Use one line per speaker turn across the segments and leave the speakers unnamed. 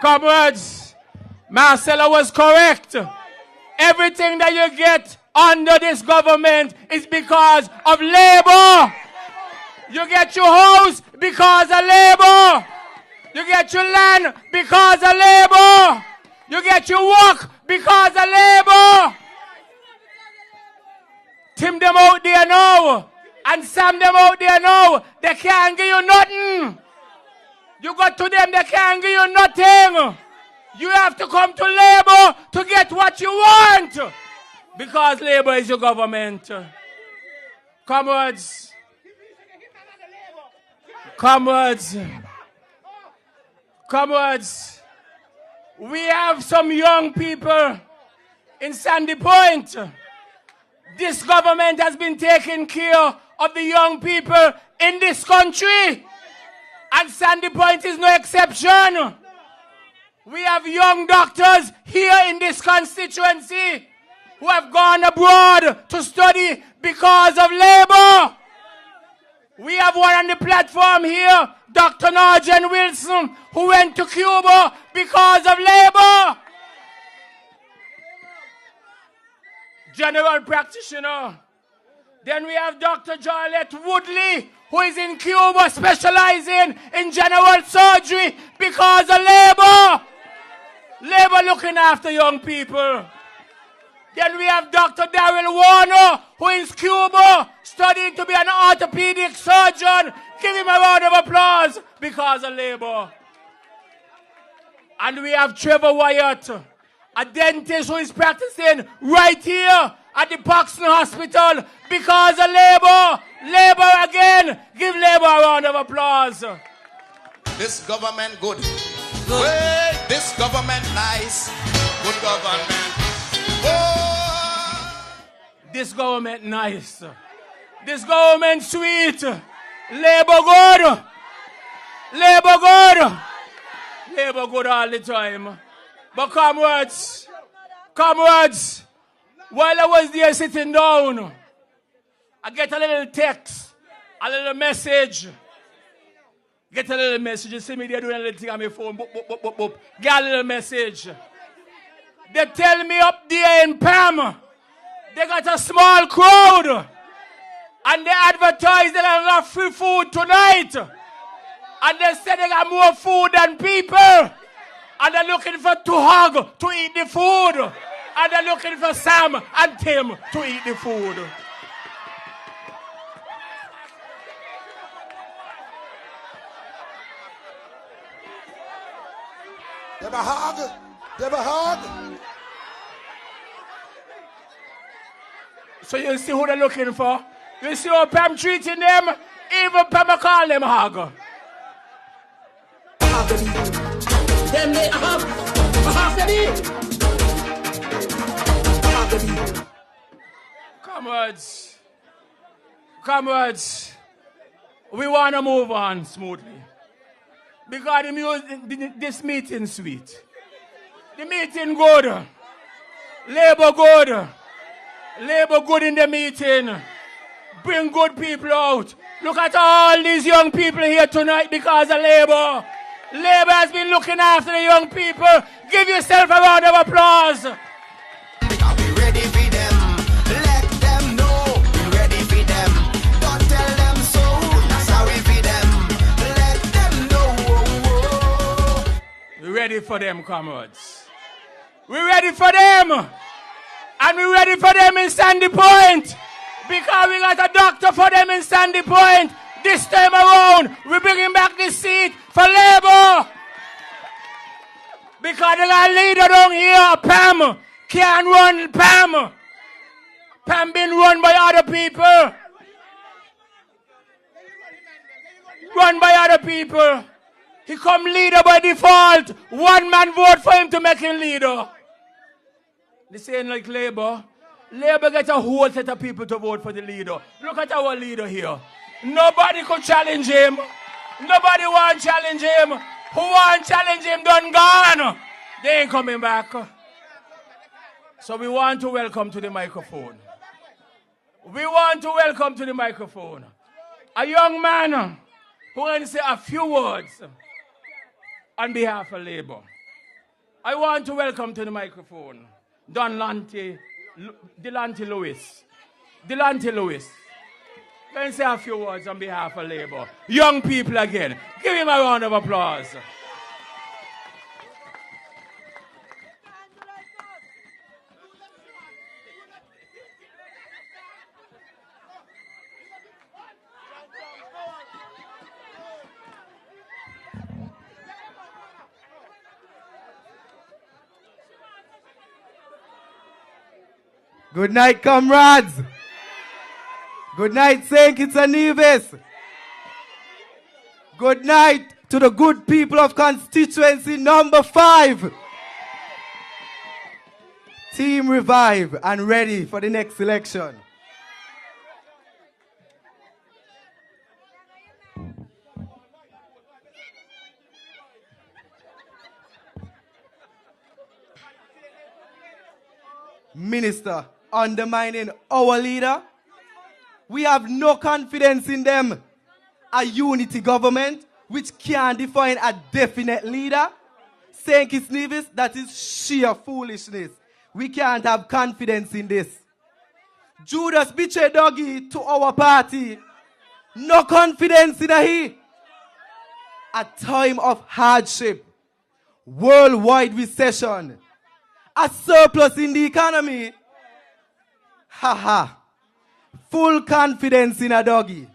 Comrades, Marcella was correct. Everything that you get under this government is because of labor. You get your house because of labor. You get your land because of labor. You get your work because of labor. Tim them out there now and Sam them out there now. They can't give you nothing. You go to them, they can't give you nothing. You have to come to labor to get what you want. Because labor is your government. Comrades. Comrades. Comrades. We have some young people in Sandy Point. This government has been taking care of the young people in this country. And Sandy Point is no exception. We have young doctors here in this constituency who have gone abroad to study because of labor. We have one on the platform here, Dr. Norgen Wilson, who went to Cuba because of labor. General practitioner. Then we have Dr. Jarlette Woodley, who is in Cuba specializing in general surgery because of labor. Labor looking after young people. Then we have Dr. Daryl Warner, who is in Cuba studying to be an orthopedic surgeon. Give him a round of applause because of labor. And we have Trevor Wyatt, a dentist who is practicing right here at the Paxton Hospital because of labor. Labor again. Give labor a round of applause.
This government good. Wait, this government nice. Good government. Oh.
This government nice. This government sweet. Labor good. Labor good. Labor good all the time. But comrades, while I was there sitting down, I get a little text, a little message. Get a little message. You see me there doing a little thing on my phone. Boop, boop, boop, boop, boop. Get a little message. They tell me up there in Pam, they got a small crowd. And they advertise they got free food tonight. And they say they got more food than people. And they're looking for to hug to eat the food. And they're looking for Sam and Tim to eat the food.
Give a hug. Give a hug.
So you see who they're looking for? You see how Pam treating them? Even Pam call them hug.
Them they hug.
Comrades, we want to move on smoothly. Because this meeting sweet. The meeting good. Labor good. Labor good in the meeting. Bring good people out. Look at all these young people here tonight because of labor. Labor has been looking after the young people. Give yourself a round of applause.
Because we ready for them. Let them know we ready for them. Don't tell them so. That's how we feed them. Let them know.
We're ready for them, comrades. We're ready for them. And we're ready for them in Sandy Point. Because we got a doctor for them in Sandy Point. This time around, we're bringing back the seat for labor. Because they got a leader down here, Pam. Can't run Pam. Pam been run by other people. Run by other people. He come leader by default. One man vote for him to make him leader. This ain't like labor. Labor get a whole set of people to vote for the leader. Look at our leader here. Nobody could challenge him. Nobody want to challenge him. Who want to challenge him done gone. They ain't coming back. So we want to welcome to the microphone. We want to welcome to the microphone a young man who will say a few words on behalf of labor. I want to welcome to the microphone Delante Lewis. Delante Lewis. Can you say a few words on behalf of Labour? Young people again. Give him a round of applause.
Good night, comrades. Good night, St. Kitts-Nevis. Good night to the good people of constituency number 5. Team Revive and ready for the next election. Minister undermining our leader. We have no confidence in them. A unity government which can define a definite leader. St. Kitts-Nevis, that is sheer foolishness. We can't have confidence in this. Judas betrayed Dougie to our party. No confidence in he. A time of hardship. Worldwide recession. A surplus in the economy. Haha. Full confidence in a Dougie.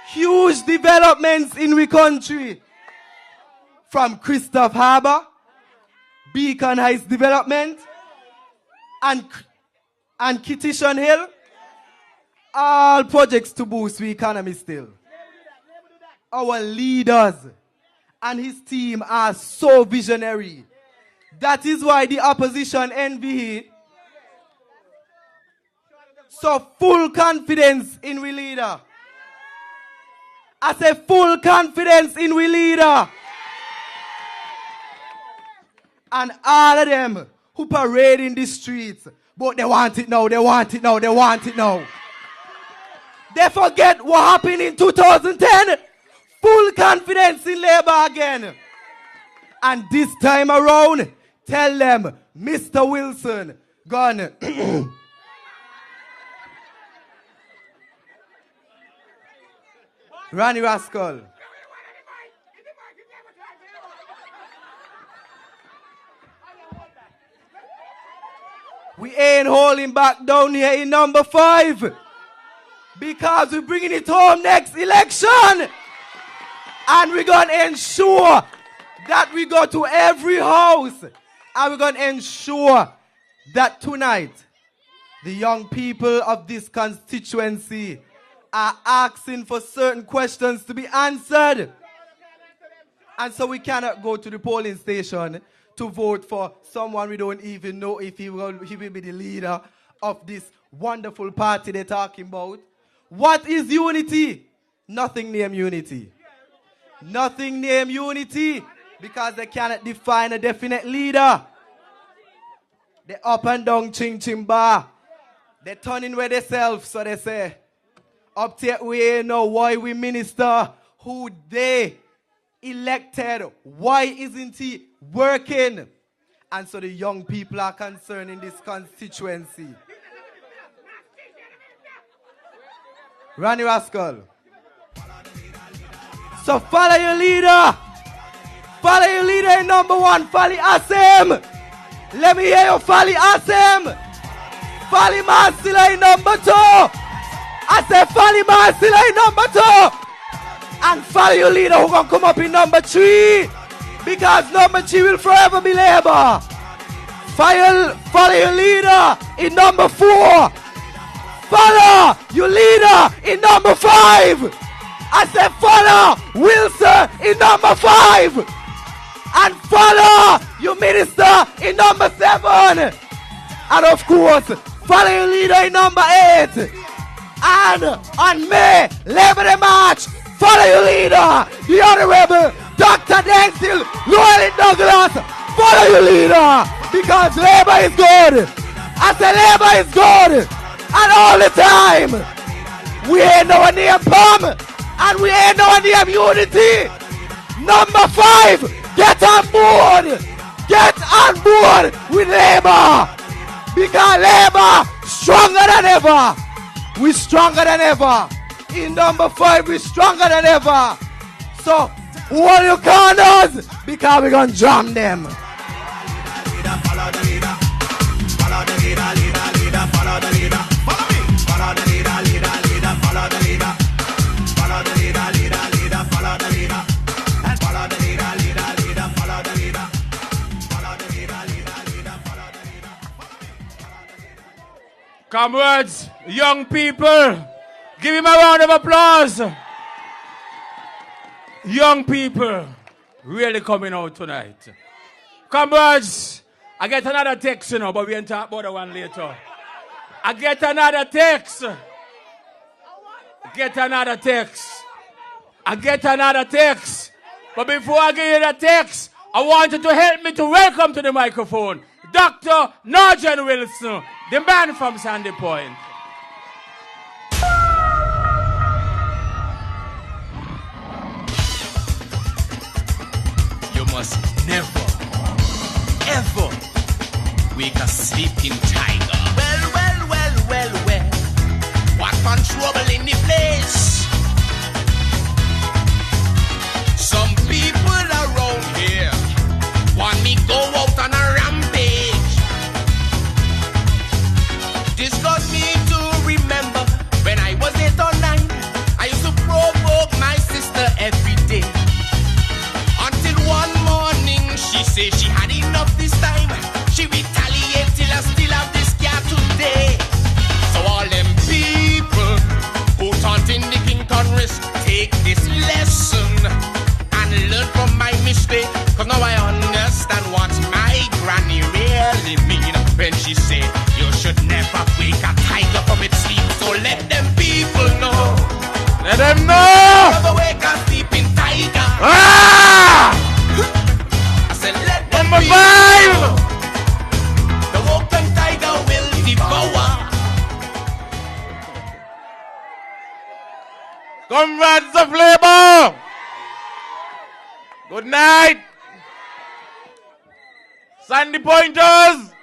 Huge developments in the country. From Christoph Harbour, Beacon Heights development, and Kittition Hill. All projects to boost the economy still. Our leaders and his team are so visionary. That is why the opposition envy. So full confidence in we leader. I say full confidence in we leader. And all of them who parade in the streets, but they want it now, they want it now, they want it now. They forget what happened in 2010. Full confidence in Labour again. And this time around, tell them, Mr. Wilson, gone. Ronnie Rascal. We ain't holding back down here in number 5. Because we're bringing it home next election. And we're going to ensure that we go to every house. And we're going to ensure that tonight, the young people of this constituency are asking for certain questions to be answered. And so we cannot go to the polling station to vote for someone we don't even know if he will be the leader of this wonderful party they're talking about. What is unity? Nothing named unity. Nothing named unity because they cannot define a definite leader. They up and down ching ching bar. They turning where they self, so they say. Up to we know why we minister who they elected. Why isn't he working? And so the young people are concerned in this constituency. Ronnie Rascal. So follow your leader. Follow your leader in number 1. Follow Assem. Let me hear you follow Assem. Follow Marcilla in number 2. I said follow Marcilla in number 2. And follow your leader who gonna come up in number 3. Because number 3 will forever be Labour. Follow your leader in number 4. Follow your leader in number 5. I said follow Wilson in number 5. And follow your minister in number 7. And of course, follow your leader in number 8. And on May, Labor Day March, follow your leader, the Honorable Dr. Denzil Llewellyn Douglas. Follow your leader, because Labour is good. I say Labour is good. And all the time, we ain't no name POM, and we ain't no name unity. Number 5, get on board. get on board with Labour. Because Labour stronger than ever. We stronger than ever. In number 5, we stronger than ever. So, what you call us? Because we gonna drum them.
Follow the leader. Follow the leader, leader, leader. Follow the leader. Follow me. Follow the leader, leader, leader. Follow the leader. Follow the leader, leader, leader. Follow the leader. And follow the leader, leader, leader. Follow the leader. Follow the leader, leader, leader. Follow the leader.
Comrades, young people, give him a round of applause. Young people really coming out tonight. Comrades, I get another text, you know, but we can talk about that one later. I get another text. Get another text. I get another text. But before I give you the text, I want you to help me to welcome to the microphone Dr. Norgen Wilson, the man from Sandy Point.
You must never, ever wake a sleeping tiger. Well, well, well, well, well. What fun trouble in the place? Some people around here want me go out on a rampage. This got me to remember when I was 8 or 9. I used to provoke my sister every day. Until one morning she said she had enough this time. She retaliated till I still have this cat today. So all them people who taunting the king can risk, take this lesson and learn from my mistake. Cause now I understand what my granny really mean when she said you should never wake a tiger from its sleep. So let them people know.
Let them know.
Never wake a sleeping tiger.
Ah!
I said let them
Number
people
5.
know. The woken tiger will devour.
Comrades of Labour, good night. Sandy Pointers,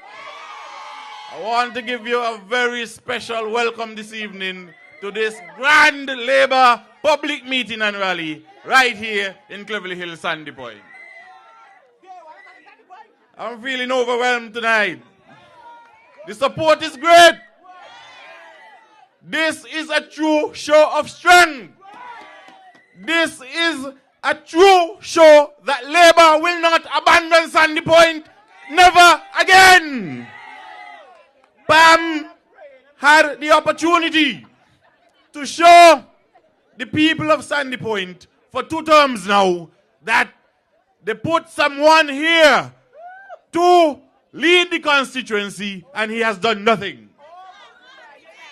I want to give you a very special welcome this evening to this grand Labour public meeting and rally right here in Cleverly Hills, Sandy Point. I'm feeling overwhelmed tonight. The support is great. This is a true show of strength. This is a true show that Labour will not abandon Sandy Point. Never again. Pam had the opportunity to show the people of Sandy Point for 2 terms now that they put someone here to lead the constituency and he has done nothing.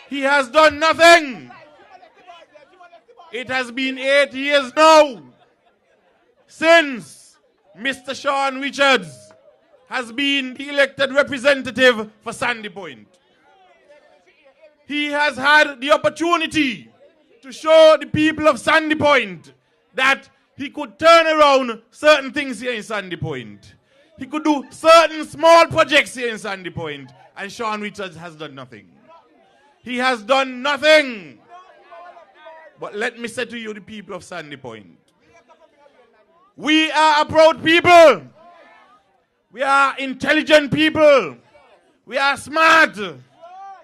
He has done nothing. It has been 8 years now since Mr. Sean Richards has been the elected representative for Sandy Point. He has had the opportunity to show the people of Sandy Point that he could turn around certain things here in Sandy Point. He could do certain small projects here in Sandy Point, and Sean Richards has done nothing. He has done nothing. But let me say to you, the people of Sandy Point, we are a proud people. We are intelligent people. We are smart.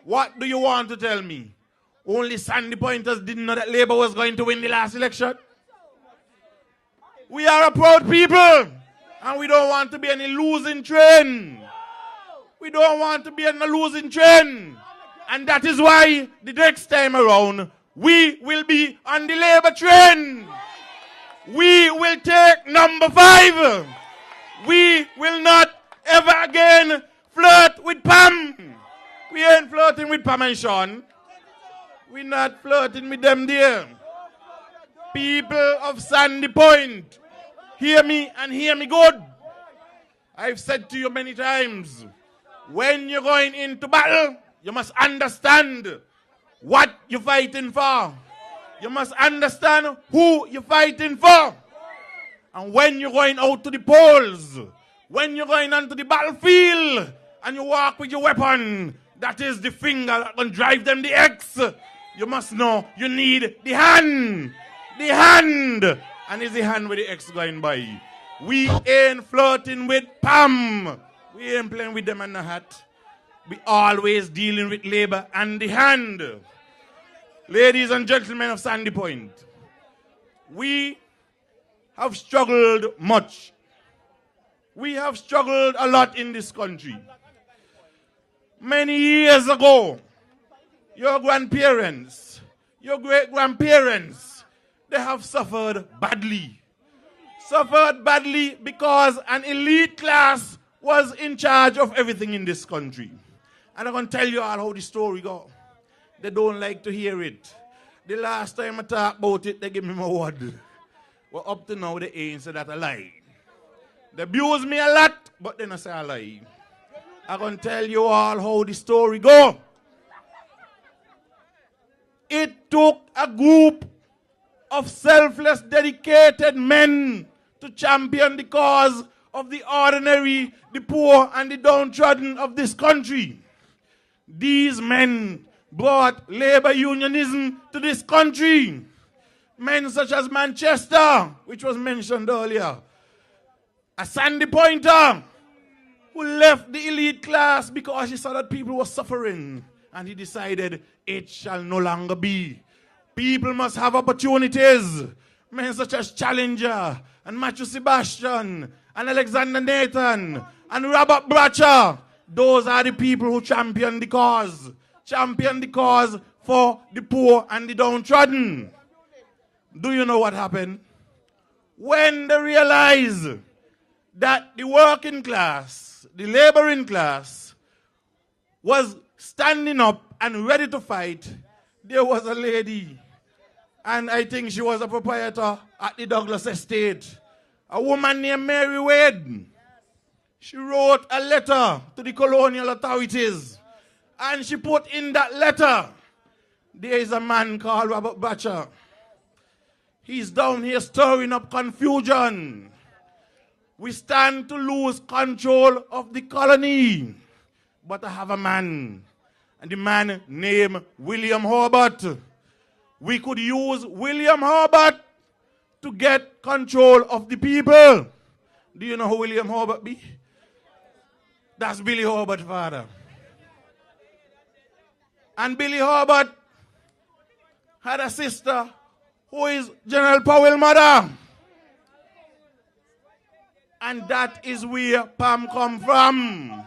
What do you want to tell me? Only Sandy Pointers didn't know that Labour was going to win the last election? We are a proud people. And we don't want to be any losing trend. We don't want to be in a losing trend. And that is why the next time around, we will be on the Labour trend. We will take number 5. We will not ever again flirt with Pam. We ain't flirting with Pam and Sean. We're not flirting with them there. People of Sandy Point, hear me and hear me good. I've said to you many times, when you're going into battle, you must understand what you're fighting for. You must understand who you're fighting for. And when you're going out to the polls,
When you're going onto the battlefield and you walk with your weapon, that is the finger that can drive them the X. You must know you need the hand. The hand. And it's the hand with the X going by. We ain't flirting with Pam. We ain't playing with them and the hat. We always dealing with labor and the hand. Ladies and gentlemen of Sandy Point, we have struggled much. We have struggled a lot in this country. Many years ago, your grandparents, your great-grandparents, they have suffered badly. Suffered badly because an elite class was in charge of everything in this country. And I'm going to tell you all how the story goes. They don't like to hear it. The last time I talk about it, they give me my word. Well, up to now, they ain't said that I lie. They abuse me a lot, but then I say I lie. I'm going to tell you all how the story goes. It took a group of selfless, dedicated men to champion the cause of the ordinary, the poor, and the downtrodden of this country. These men brought labor unionism to this country. Men such as Manchester, which was mentioned earlier, a Sandy Pointer, who left the elite class because he saw that people were suffering. And he decided it shall no longer be. People must have opportunities. Men such as Challenger, and Matthew Sebastian, and Alexander Nathan, and Robert Bratcher. Those are the people who champion the cause. Champion the cause for the poor and the downtrodden. Do you know what happened? When they realized that the working class, the laboring class, was standing up and ready to fight, there was a lady, and I think she was a proprietor at the Douglas Estate, a woman named Mary Wade. She wrote a letter to the colonial authorities. And she put in that letter, there is a man called Robert Bratcher. He's down here stirring up confusion. We stand to lose control of the colony. But I have a man, and the man named William Hobart. We could use William Hobart to get control of the people. Do you know who William Hobart be? That's Billy Hobart, father. And Billy Hobart had a sister who is General Powell's mother. And that is where Pam come from.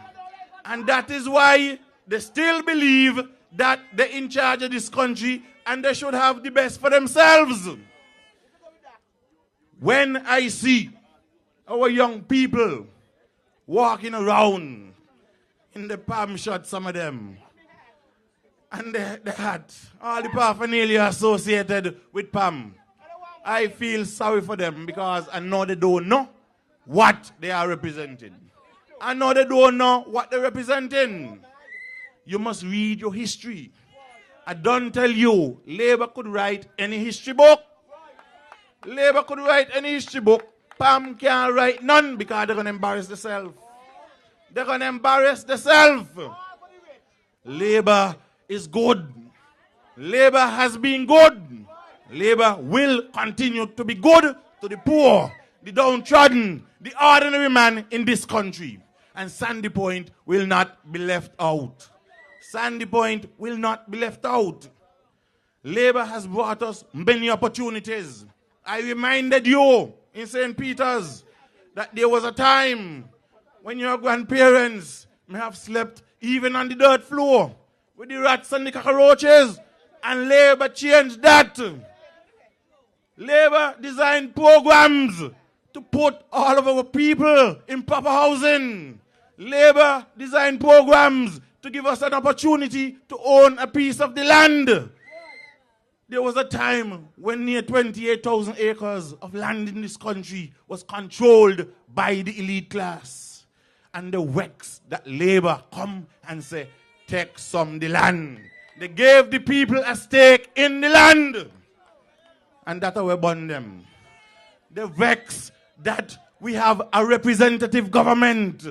And that is why they still believe that they're in charge of this country and they should have the best for themselves. When I see our young people walking around in the Pam shot, some of them, and they had all the paraphernalia associated with Pam, I feel sorry for them because I know they don't know what they are representing. I know they don't know what they're representing. You must read your history. I don't tell you, Labour could write any history book. Labour could write any history book. Pam can't write none because they're going to embarrass themselves. They're going to embarrass themselves. Labour is good. Labour has been good. Labour will continue to be good to the poor, the downtrodden, the ordinary man in this country. And Sandy Point will not be left out. Sandy Point will not be left out. Labour has brought us many opportunities. I reminded you in St. Peter's that there was a time when your grandparents may have slept even on the dirt floor with the rats and the cockroaches, and Labour changed that. Labour designed programs to put all of our people in proper housing. Labour designed programs to give us an opportunity to own a piece of the land. There was a time when near 28,000 acres of land in this country was controlled by the elite class. And the Wex that Labour come and say, take some of the land. They gave the people a stake in the land. And that's how we burn them. The Vex that we have a representative government,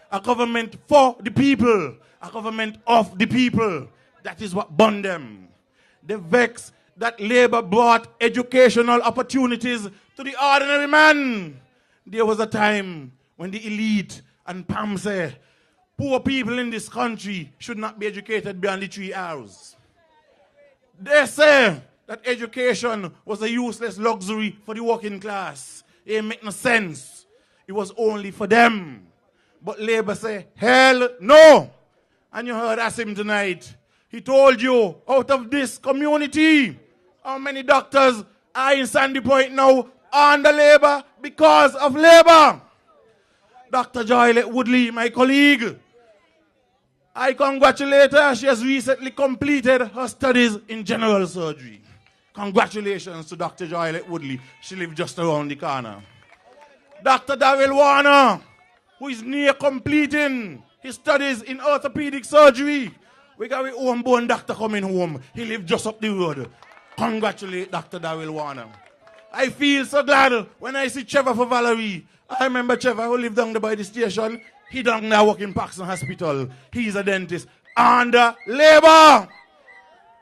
a government for the people, a government of the people. That is what bond them. They vex that Labour brought educational opportunities to the ordinary man. There was a time when the elite and Pam say, poor people in this country should not be educated beyond the 3 hours. They say that education was a useless luxury for the working class. It make no sense. It was only for them. But Labour say, hell no. And you heard Asim tonight. He told you, out of this community, how many doctors are in Sandy Point now under Labour because of Labour? Dr. Joylet Woodley, my colleague, I congratulate her. She has recently completed her studies in general surgery. Congratulations to Dr. Joylet Woodley. She lives just around the corner. Dr. Daryl Warner, who is near completing his studies in orthopedic surgery. We got our own bone doctor coming home. He lives just up the road. Congratulate Dr. Daryl Warner. I feel so glad when I see Trevor for Valerie. I remember Trevor who lived down there by the station. He down there working in Paxton Hospital. He's a dentist. Under Labour,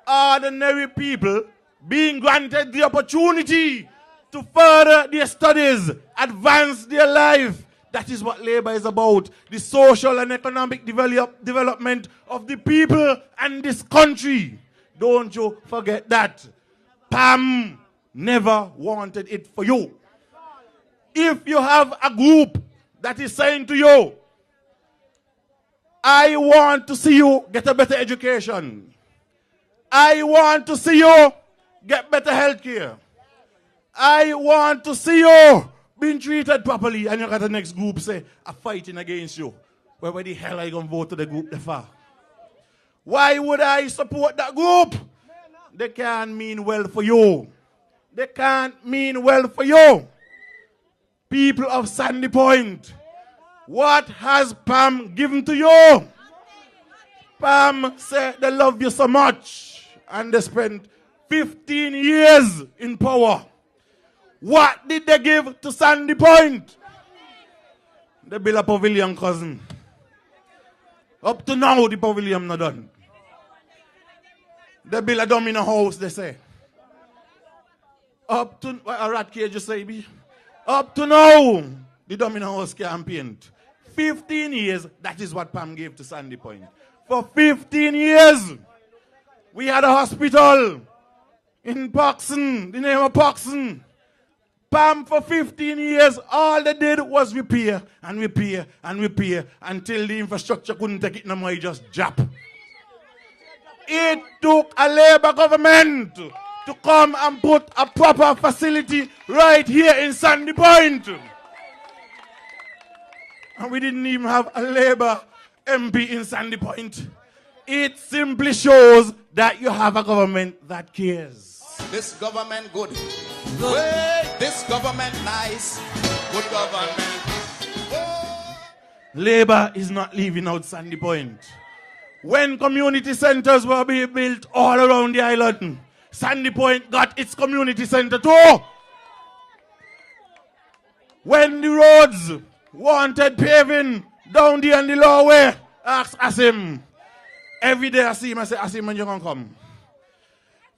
ordinary people being granted the opportunity to further their studies, advance their life. That is what Labour is about. The social and economic development of the people and this country. Don't you forget that. Pam never wanted it for you. If you have a group that is saying to you, I want to see you get a better education. I want to see you get better health care. I want to see you being treated properly. And you got the next group say, I'm fighting against you. Well, where the hell are you going to vote to the group that far? Why would I support that group? They can't mean well for you. They can't mean well for you. People of Sandy Point, what has Pam given to you? Pam said they love you so much and they spent 15 years in power. What did they give to Sandy Point? They built a pavilion, cousin. Up to now, the pavilion not done. They built a domino house, they say. Up to, a rat cage, you say, be? Up to now, the domino house campaigned. 15 years, that is what Pam gave to Sandy Point. For 15 years, we had a hospital in Paxton, the name of Paxton. Pam, for 15 years, all they did was repair and repair and repair until the infrastructure couldn't take it no more, it just jap. It took a Labour government to come and put a proper facility right here in Sandy Point. And we didn't even have a Labour MP in Sandy Point. It simply shows that you have a government that cares.
This government good. Good. This government nice. Good government. Oh.
Labour is not leaving out Sandy Point. When community centres were being built all around the island, Sandy Point got its community centre too. When the roads wanted paving down there in the lower way, ask Asim. Every day I see him, I say, Asim, when you gonna come?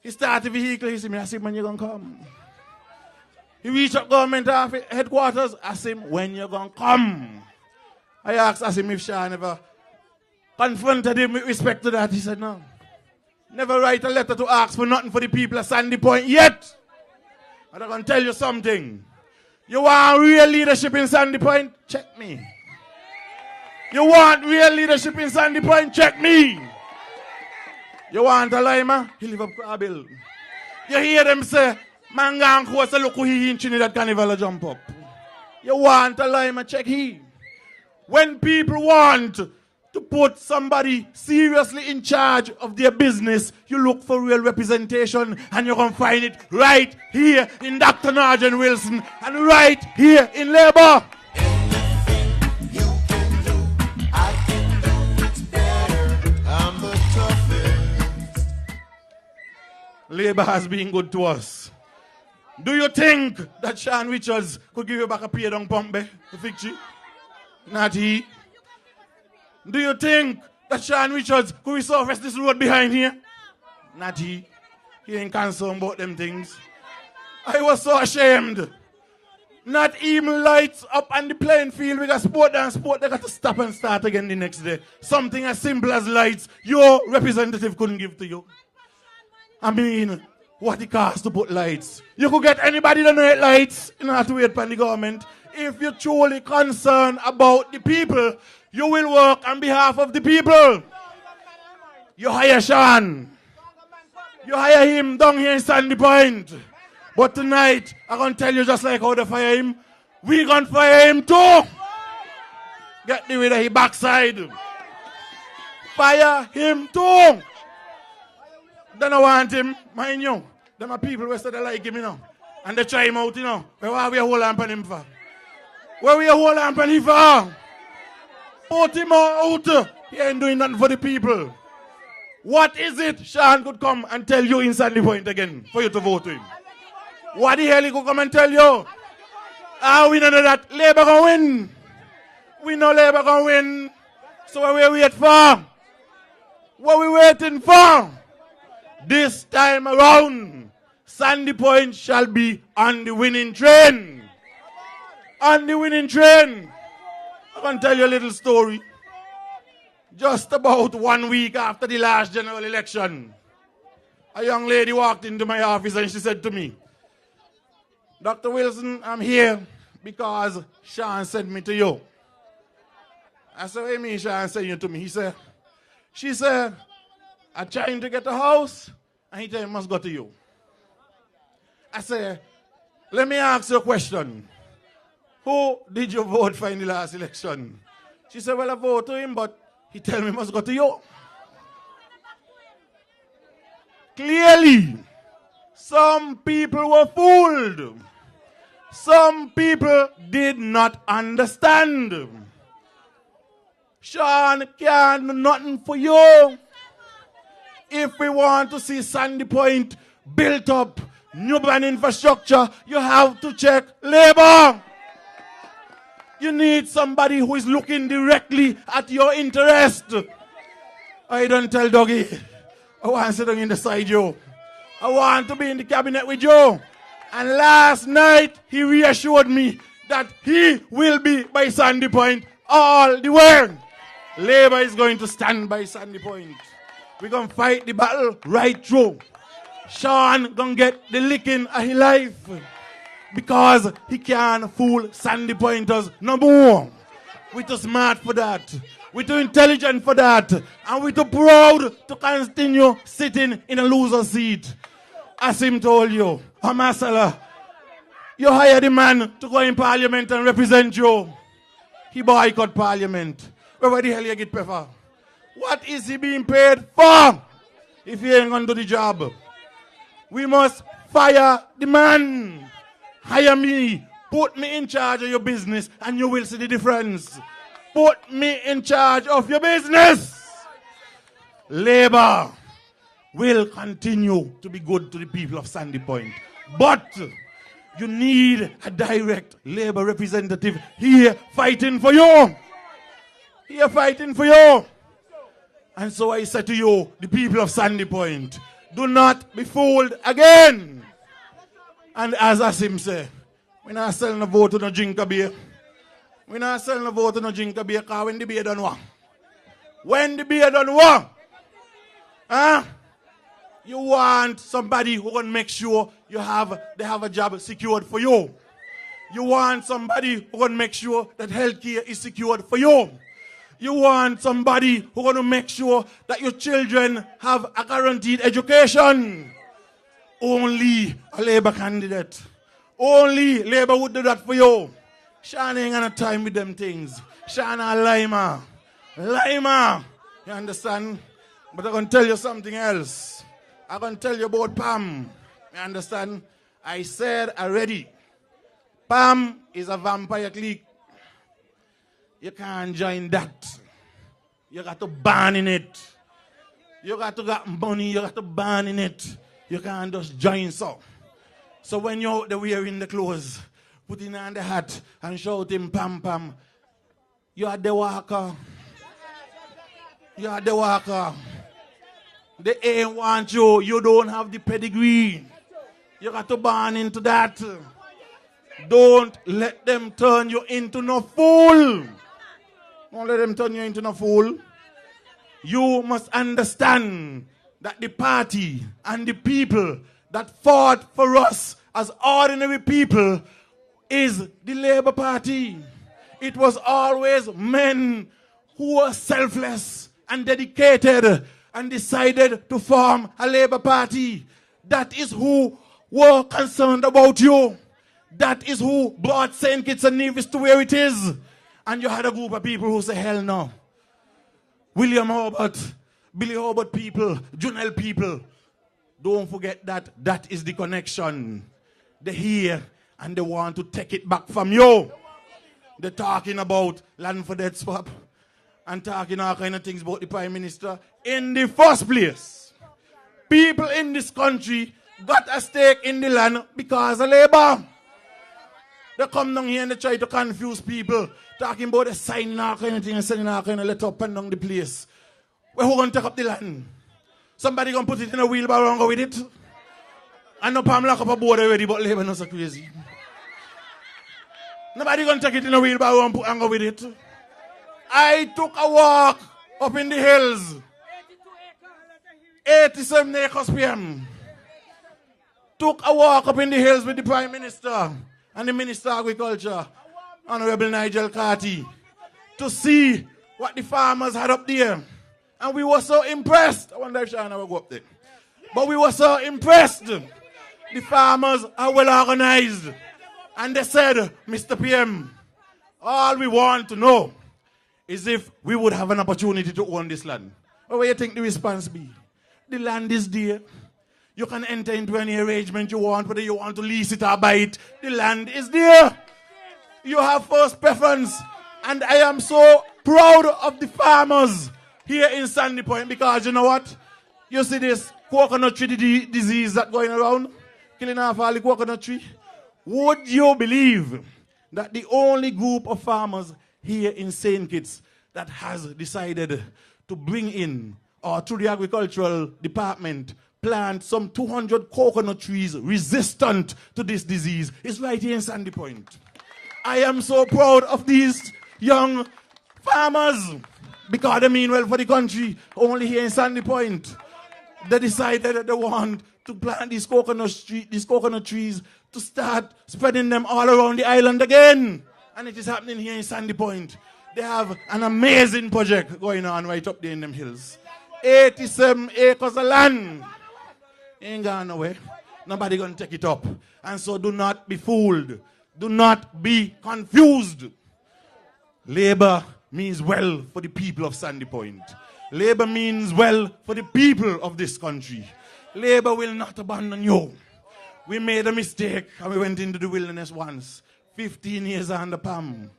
He start the vehicle, he see me, Asim, when you gonna come? He reach up government headquarters, Asim, when you gonna come? I asked Asim if Shah never confronted him with respect to that. He said, no. Never write a letter to ask for nothing for the people of Sandy Point yet. And I'm going to tell you something. You want real leadership in Sandy Point? Check me. You want real leadership in Sandy Point? Check me. You want a lima? He live up Krabil. You hear them say, Mangang who was a look who he in Trinidad Carnival jump up. You want a lima? Check he. When people want to put somebody seriously in charge of their business, you look for real representation, and you're going to find it right here in Dr. Norgen Wilson and right here in Labour.
Anything you can do, I can do it better. I'm the toughest.
Labour has been good to us. Do you think that Sean Richards could give you back a pay down pump, to fix you? Not he. Do you think that Sean Richards could resurface this road behind here? Not he. He ain't concerned about them things. I was so ashamed. Not even lights up on the playing field. We got sport and sport. They got to stop and start again the next day. Something as simple as lights your representative couldn't give to you. I mean, what it costs to put lights. You could get anybody to know lights. You don't have to wait for the government. If you're truly concerned about the people, you will work on behalf of the people. You hire Sean. You hire him down here in Sandy Point. But tonight, I'm going to tell you just like how they fire him, we going to fire him too. Get rid of his backside. Fire him too. They don't want him, mind you. Them are people who say they like him, you know. And they try him out, you know. But why we hold on him for? Where we hold on him for? Put him out. He ain't doing nothing for the people. What is it Sean could come and tell you in Sandy Point again for you to vote to him? What the hell he could come and tell you? We don't know that Labour gonna win. We know Labour gonna win. So what we wait for? What we waiting for? This time around, Sandy Point shall be on the winning train. On the winning train. I'm gonna tell you a little story. Just about 1 week after the last general election, a young lady walked into my office and she said to me, Dr. Wilson, I'm here because Sean sent me to you. I said, what do you mean Sean sent you to me? She said, I'm trying to get a house and he said, must go to you. I said, let me ask you a question. Who did you vote for in the last election? She said, well, I voted to him, but he tell me must go to you. Clearly, some people were fooled. Some people did not understand. Sean can't do nothing for you. If we want to see Sandy Point built up, new brand infrastructure, you have to check Labour. You need somebody who is looking directly at your interest. I don't tell Dougie. I want to sit down in the side, Joe. I want to be in the cabinet with Joe. And last night, he reassured me that he will be by Sandy Point all the way. Labour is going to stand by Sandy Point. We're going to fight the battle right through. Sean going to get the licking of his life. Because he can't fool Sandy Pointers no more. We're too smart for that. We're too intelligent for that. And we're too proud to continue sitting in a loser seat. As him told you, Hamasala, you hire the man to go in parliament and represent you. He boycott parliament. Where the hell you get paid for? What is he being paid for if he ain't going to do the job? We must fire the man. Hire me. Put me in charge of your business and you will see the difference. Put me in charge of your business. Labour will continue to be good to the people of Sandy Point. But you need a direct Labour representative here fighting for you. Here fighting for you. And so I say to you, the people of Sandy Point, do not be fooled again. And as Asim say, we're not selling a vote to no drink a beer. We're not selling a vote to no drink a beer because when the beer done what? When the beer done what? You want somebody who can make sure they have a job secured for you. You want somebody who can make sure that healthcare is secured for you. You want somebody who going to make sure that your children have a guaranteed education. Only a Labour candidate. Only Labour would do that for you. Sean ain't got no time with them things. Sean a Lima. Lima. You understand? But I'm going to tell you something else. I'm going to tell you about Pam. You understand? I said already. Pam is a vampire clique. You can't join that. You got to ban in it. You got to get money. You got to ban in it. You can't just join so. So when you're out there wearing the clothes, putting on the hat and shouting pam pam, you are the walker. You are the walker. They ain't want you. You don't have the pedigree. You got to burn into that. Don't let them turn you into no fool. Don't let them turn you into no fool. You must understand that the party and the people that fought for us as ordinary people is the Labour Party. It was always men who were selfless and dedicated and decided to form a Labour Party. That is who were concerned about you. That is who brought St. Kitts-Nevis to where it is. And you had a group of people who say, hell no. William Hobart, Billy Hobart people, Junel people. Don't forget that that is the connection. They hear and they want to take it back from you. They're talking about land for dead swap and talking all kind of things about the Prime Minister. In the first place, people in this country got a stake in the land because of Labour. They come down here and they try to confuse people, talking about the sign all kind of thing and sending all kind of letter up and down the place. Well, who going to take up the land? Somebody going to put it in a wheelbarrow and go with it? And no palm lock up a board already, but Labour not so crazy. Nobody going to take it in a wheelbarrow and go with it. I took a walk up in the hills. 87 acres PM. Took a walk up in the hills with the Prime Minister and the Minister of Agriculture, Honorable Nigel Carty, to see what the farmers had up there. And we were so impressed. I wonder if Shana will go up there. But we were so impressed. The farmers are well organized. And they said, Mr. PM, all we want to know is if we would have an opportunity to own this land. What do you think the response be? The land is there. You can enter into any arrangement you want, whether you want to lease it or buy it. The land is there. You have first preference. And I am so proud of the farmers here in Sandy Point because you know what? You see this coconut tree disease that's going around, killing off all the coconut tree. Would you believe that the only group of farmers here in St. Kitts that has decided to bring in, or through the agricultural department, plant some 200 coconut trees resistant to this disease is right here in Sandy Point. I am so proud of these young farmers because they mean well for the country. Only here in Sandy Point, they decided that they want to plant these coconut trees to start spreading them all around the island again. And it is happening here in Sandy Point. They have an amazing project going on right up there in them hills. 87 acres of land. Ain't gone nowhere. Nobody gonna take it up. And so do not be fooled. Do not be confused. Labour means well for the people of Sandy Point. Labour means well for the people of this country. Labour will not abandon you. We made a mistake and we went into the wilderness once. 15 years under Pam.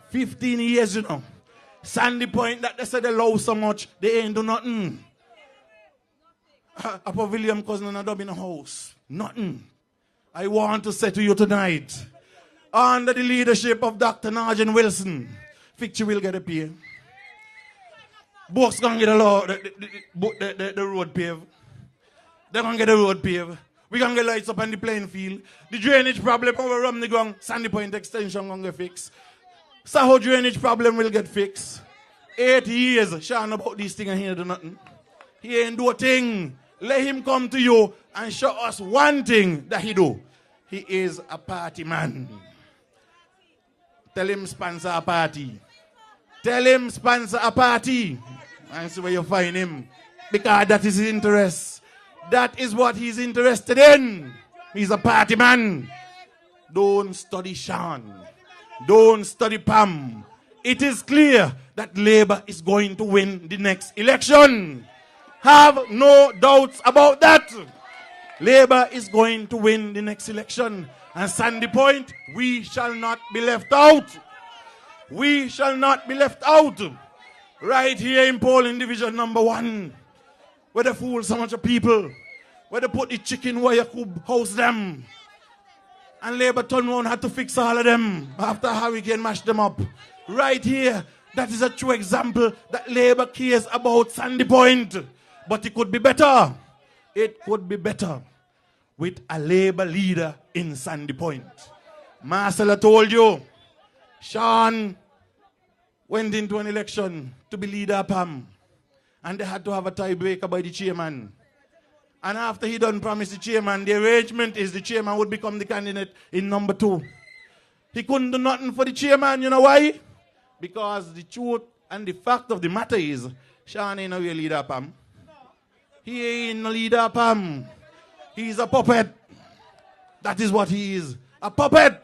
15 years, you know. Sandy Point that they said they love so much, they ain't do nothing. A William cousin and a dub in a house. Nothing. I want to say to you tonight, under the leadership of Dr. Norgen Wilson, Victory will get a pay. Box gonna get the road paved. They're gonna get the road paved. We gonna get lights up on the playing field. The drainage problem over Romney Gong, Sandy Point extension gonna get fixed. Saho drainage problem will get fixed. 8 years, Sean about these things and he ain't do nothing. He ain't do a thing. Let him come to you and show us one thing that he do. He is a party man. Tell him sponsor a party. Tell him sponsor a party. And see where you find him. Because that is his interest. That is what he's interested in. He's a party man. Don't study Sean. Don't study Pam. It is clear that Labour is going to win the next election. Have no doubts about that. Labour is going to win the next election. And Sandy Point, we shall not be left out. We shall not be left out. Right here in polling division number 1, where they fool so much of people, where they put the chicken where you could house them. And Labour turned around had to fix all of them after Hurricane mashed them up. Right here, that is a true example that Labour cares about Sandy Point. But it could be better. It could be better with a Labour leader in Sandy Point. Marcella told you, Sean went into an election to be leader of PAM. And they had to have a tiebreaker by the chairman. And after he done promise the chairman, the arrangement is the chairman would become the candidate in number 2. He couldn't do nothing for the chairman, you know why? Because the truth and the fact of the matter is, Sean ain't no real leader of PAM. He ain't no leader of PAM. He's a puppet. That is what he is. A puppet.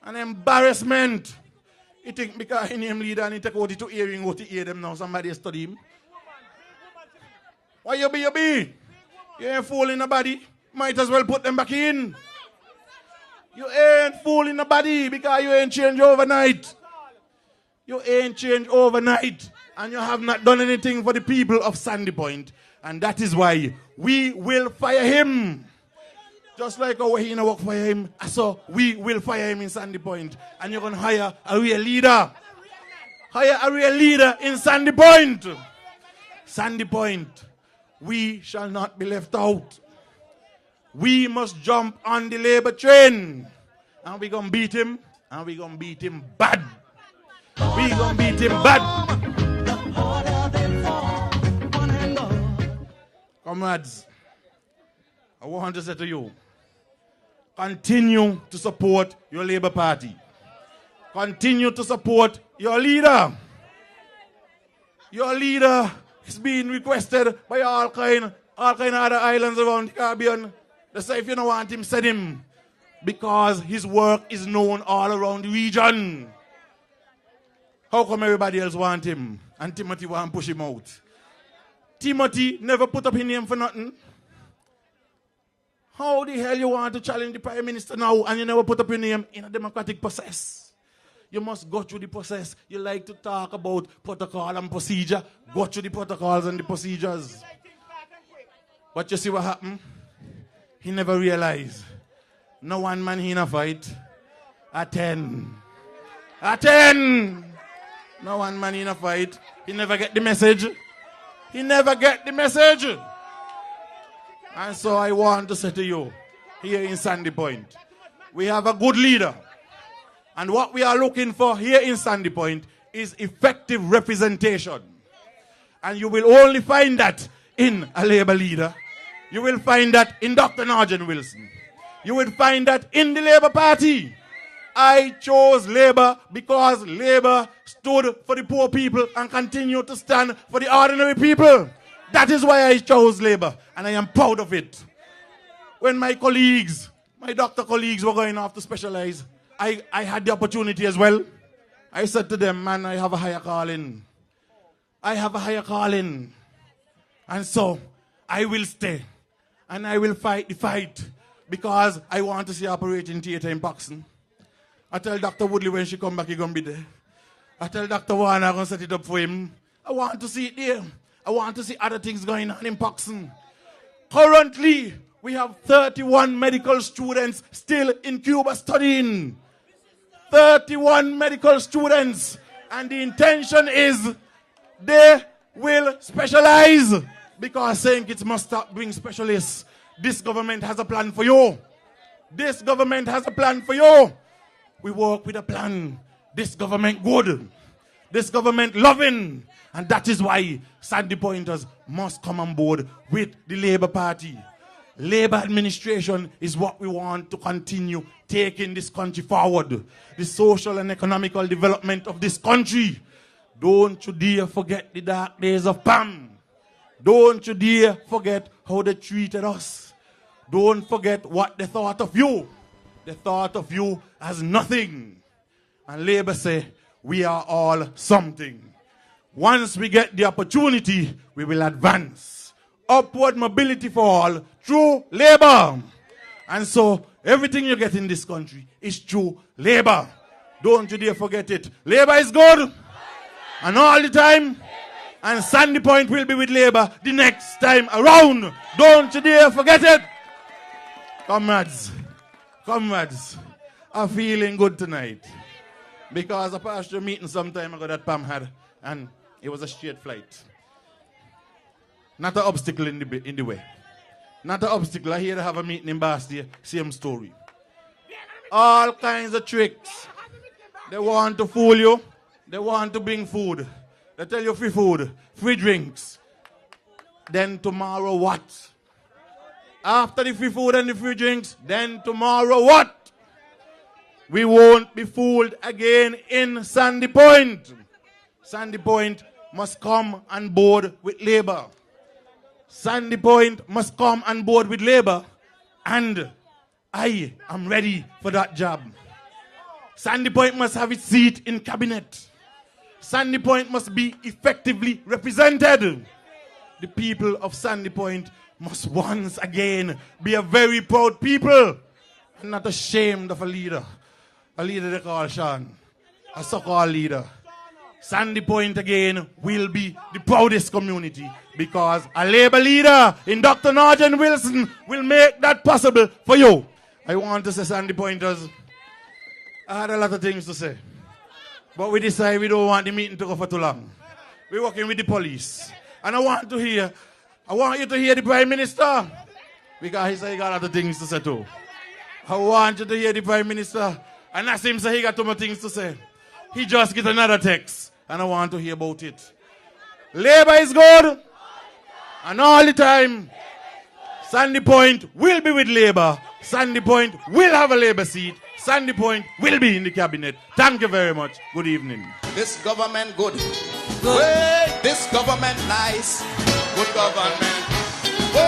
An embarrassment. He think because he name leader and he take out the 2 earring out to hear them now. Somebody study him. Why you be? You ain't fooling nobody. Might as well put them back in. You ain't fooling nobody because you ain't changed overnight. You ain't changed overnight. And you have not done anything for the people of Sandy Point. And that is why we will fire him. Just like how he work for him, so we will fire him in Sandy Point. And you're going to hire a real leader. Hire a real leader in Sandy Point. Sandy Point. We shall not be left out. We must jump on the Labour train. And we're going to beat him. And we're going to beat him bad. We're going to beat him bad. Comrades, I want to say to you, continue to support your Labour Party. Continue to support your leader. Your leader is being requested by all kind of other islands around the Caribbean. They say if you don't want him, send him. Because his work is known all around the region. How come everybody else want him and Timothy want to push him out? Timothy never put up his name for nothing. How the hell you want to challenge the Prime Minister now and you never put up your name in a democratic process? You must go through the process. You like to talk about protocol and procedure. Go through the protocols and the procedures. But you see what happened? He never realized. No one man in a fight. A 10. A 10. No one man in a fight. He never get the message. He never get the message. And so I want to say to you, here in Sandy Point, we have a good leader. And what we are looking for here in Sandy Point is effective representation. And you will only find that in a Labour leader. You will find that in Dr. Norgen Wilson. You will find that in the Labour Party. I chose Labour because Labour stood for the poor people and continue to stand for the ordinary people. That is why I chose Labour, and I am proud of it. When my colleagues, my doctor colleagues were going off to specialize, I had the opportunity as well. I said to them, man, I have a higher calling. I have a higher calling. And so I will stay, and I will fight the fight because I want to see operating theatre in Paxton. I tell Dr. Woodley when she come back, he's going to be there. I tell Dr. Warner I'm going to set it up for him. I want to see it there. I want to see other things going on in Paxton. Currently, we have 31 medical students still in Cuba studying. 31 medical students. And the intention is they will specialize. Because St. Kitts must stop bring specialists. This government has a plan for you. This government has a plan for you. We work with a plan. This government good. This government loving. And that is why Sandy Pointers must come on board with the Labour Party. Labour administration is what we want to continue taking this country forward. The social and economical development of this country. Don't you dare forget the dark days of PAM. Don't you dare forget how they treated us. Don't forget what they thought of you. They thought of you as nothing. And Labour say, we are all something. Once we get the opportunity, we will advance. Upward mobility for all through Labour. And so, everything you get in this country is through Labour. Don't you dare forget it. Labour is good. And all the time. And Sandy Point will be with Labour the next time around. Don't you dare forget it. Comrades, Comrades, I'm feeling good tonight. Because I passed through a meeting some time ago that Pam had, and it was a straight flight. Not an obstacle in the way. Not an obstacle. I hear they have a meeting in Basti, same story. All kinds of tricks. They want to fool you. They want to bring food. They tell you free food, free drinks. Then tomorrow what? After the free food and the free drinks, then tomorrow what? We won't be fooled again in Sandy Point. Sandy Point must come on board with Labour. Sandy Point must come on board with Labour. And I am ready for that job. Sandy Point must have its seat in cabinet. Sandy Point must be effectively represented. The people of Sandy Point must once again be a very proud people and not ashamed of a leader. A leader they call Sean. A so-called leader. Sandy Point again will be the proudest community because a Labour leader in Dr. Norgen Wilson will make that possible for you. I want to say, Sandy Pointers, I had a lot of things to say. But we decided we don't want the meeting to go for too long. We're working with the police. And I want you to hear the Prime Minister. Because he said he got a lot of things to say too. I want you to hear the Prime Minister. And as him say he got too many things to say. He just get another text. And I want to hear about it. Labour is good. And all the time, Sandy Point will be with Labour. Sandy Point will have a Labour seat. Sandy Point will be in the cabinet. Thank you very much. Good evening.
This government good. Wait, this government nice. Good government. Boy,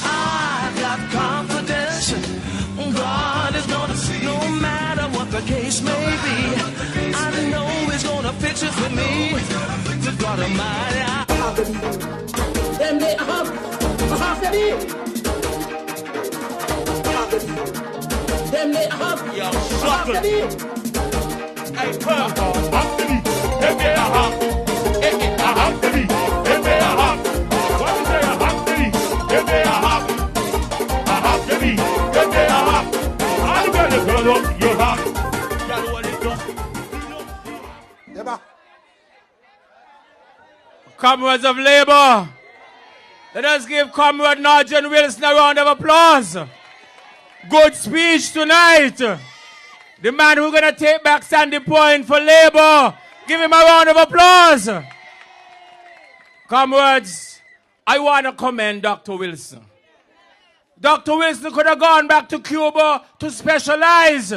I've got confidence. God is gonna see. No matter what the case may be, I know He's gonna fix it for me. Good God Almighty. Them they have to be. Them they have.
yo, suck it. Hey,
Comrades of Labour, let us give Comrade Norgen Wilson a round of applause. Good speech tonight. The man who's going to take back Sandy Point for Labour. Give him a round of applause. Comrades, I want to commend Dr. Wilson. Dr. Wilson could have gone back to Cuba to specialize.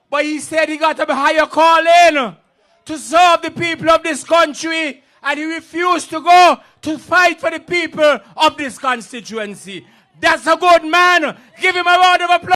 But he said he got a higher calling to serve the people of this country. And he refused to go to fight for the people of this constituency. That's a good man. Give him a round of applause.